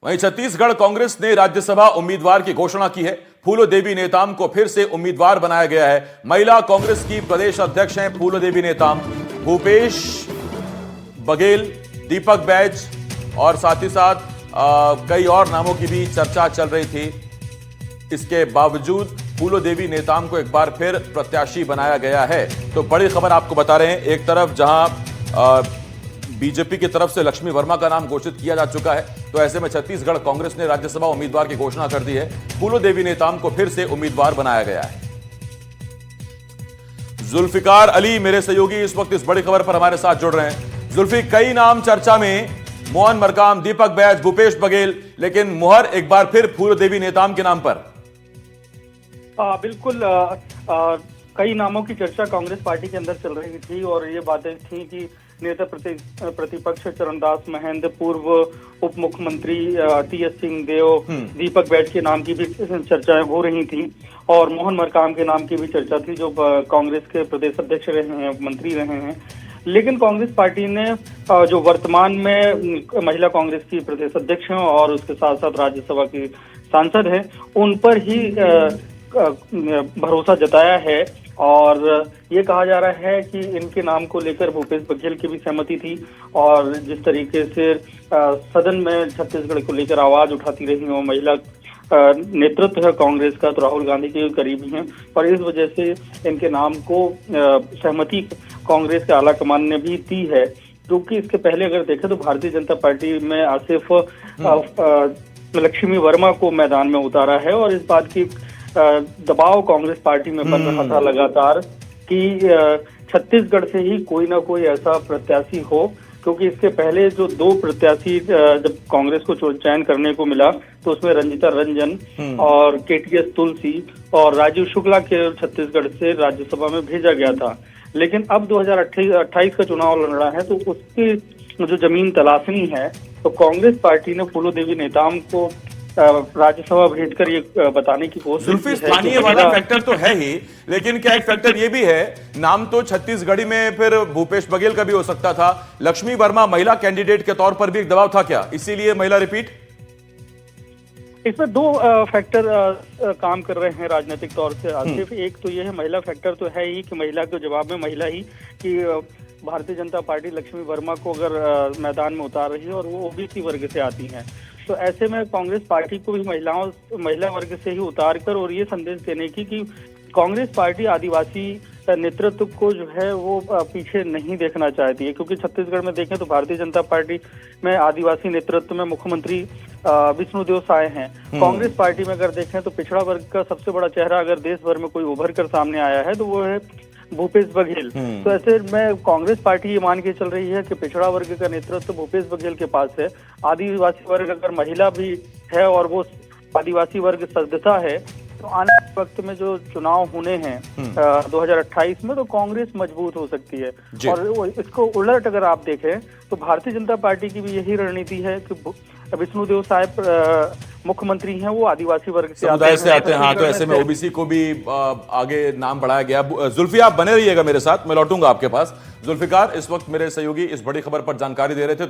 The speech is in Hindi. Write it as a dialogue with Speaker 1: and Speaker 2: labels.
Speaker 1: वहीं छत्तीसगढ़ कांग्रेस ने राज्यसभा उम्मीदवार की घोषणा की है। फूलो देवी नेताम को फिर से उम्मीदवार बनाया गया है। महिला कांग्रेस की प्रदेश अध्यक्ष हैं फूलो देवी नेताम। भूपेश बघेल, दीपक बैज और साथ ही साथ कई और नामों की भी चर्चा चल रही थी। इसके बावजूद फूलो देवी नेताम को एक बार फिर प्रत्याशी बनाया गया है। तो बड़ी खबर आपको बता रहे हैं, एक तरफ जहां बीजेपी की तरफ से लक्ष्मी वर्मा का नाम घोषित किया जा चुका है, तो ऐसे में छत्तीसगढ़ कांग्रेस ने राज्यसभा उम्मीदवार की घोषणा कर दी है। फूलो देवी नेताम को फिर से उम्मीदवार बनाया गया है। जुल्फिकार अली मेरे सहयोगी इस वक्त इस बड़ी खबर पर हमारे साथ जुड़ रहे हैं। जुल्फी, कई नाम चर्चा में, मोहन मरकाम, दीपक बैज, भूपेश बघेल, लेकिन मुहर एक बार फिर फूलो देवी नेताम के नाम पर।
Speaker 2: बिल्कुल। कई नामों की चर्चा कांग्रेस पार्टी के अंदर चल रही थी और ये बातें थी कि नेता प्रतिपक्ष चरणदास महंत, पूर्व उप मुख्यमंत्री टी.एस. सिंहदेव, दीपक बैज के नाम की भी चर्चाएं हो रही थी और मोहन मरकाम के नाम की भी चर्चा थी, जो कांग्रेस के प्रदेश अध्यक्ष रहे हैं, मंत्री रहे हैं। लेकिन कांग्रेस पार्टी ने जो वर्तमान में महिला कांग्रेस की प्रदेश अध्यक्ष हैं और उसके साथ साथ राज्यसभा की सांसद हैं, उन पर ही भरोसा जताया है और ये कहा जा रहा है कि इनके नाम को लेकर भूपेश बघेल की भी सहमति थी और जिस तरीके से सदन में छत्तीसगढ़ को लेकर आवाज उठाती रही हो महिला नेतृत्व है कांग्रेस का, तो राहुल गांधी के करीबी हैं और इस वजह से इनके नाम को सहमति कांग्रेस के आला कमान ने भी दी है। क्योंकि इसके पहले अगर देखें तो भारतीय जनता पार्टी में आसिफ लक्ष्मी वर्मा को मैदान में उतारा है और इस बात की दबाव कांग्रेस पार्टी में बन रहा था लगातार कि छत्तीसगढ़ से ही कोई ना कोई ऐसा प्रत्याशी हो, क्योंकि इसके पहले जो दो प्रत्याशी जब कांग्रेस को चयन करने को मिला तो उसमें रंजिता रंजन और केटीएस तुलसी और राजीव शुक्ला के छत्तीसगढ़ से राज्यसभा में भेजा गया था। लेकिन अब 2028 का चुनाव लड़ रहा है तो उसकी जो जमीन तलाशनी है, तो कांग्रेस पार्टी ने फूलो देवी नेताम को राज्यसभा भेजकर ये बताने की कोशिश की है।
Speaker 1: स्थानीय वाला फैक्टर तो है ही, लेकिन क्या एक फैक्टर ये भी है, नाम तो छत्तीसगढ़ी में फिर भूपेश बघेल का भी हो सकता था। लक्ष्मी वर्मा महिला कैंडिडेट के तौर पर भी एक दबाव था क्या, इसीलिए महिला रिपीट?
Speaker 2: इसमें दो फैक्टर काम कर रहे हैं राजनीतिक तौर से आसिफ। एक तो ये है, महिला फैक्टर तो है ही कि महिला के जवाब में महिला ही कि भारतीय जनता पार्टी लक्ष्मी वर्मा को अगर मैदान में उतार रही है और वो ओबीसी वर्ग से आती हैं, तो ऐसे में कांग्रेस पार्टी को भी महिला वर्ग से ही उतार कर और ये संदेश देने की कि कांग्रेस पार्टी आदिवासी नेतृत्व को जो है वो पीछे नहीं देखना चाहती है। क्योंकि छत्तीसगढ़ में देखें तो भारतीय जनता पार्टी में आदिवासी नेतृत्व में मुख्यमंत्री विष्णुदेव साय हैं। कांग्रेस पार्टी में अगर देखें तो पिछड़ा वर्ग का सबसे बड़ा चेहरा अगर देश भर में कोई उभर कर सामने आया है तो वो है भूपेश बघेल। तो ऐसे में कांग्रेस पार्टी ये मान के चल रही है कि पिछड़ा वर्ग का नेतृत्व भूपेश बघेल के पास है, आदिवासी वर्ग अगर महिला भी है और वो आदिवासी वर्ग सदस्यता है, तो आने वाले वक्त में जो चुनाव होने हैं 2028 में, तो कांग्रेस मजबूत हो सकती है। और इसको उलट अगर आप देखें तो भारतीय जनता पार्टी की भी यही रणनीति है कि विष्णुदेव साहब मुख्यमंत्री हैं, वो आदिवासी वर्ग से आते हैं।
Speaker 1: हाँ, तो ऐसे में ओबीसी को भी आगे नाम बढ़ाया गया। जुल्फी, आप बने रहिएगा मेरे साथ, मैं लौटूंगा आपके पास। जुल्फिकार इस वक्त मेरे सहयोगी इस बड़ी खबर पर जानकारी दे रहे थे।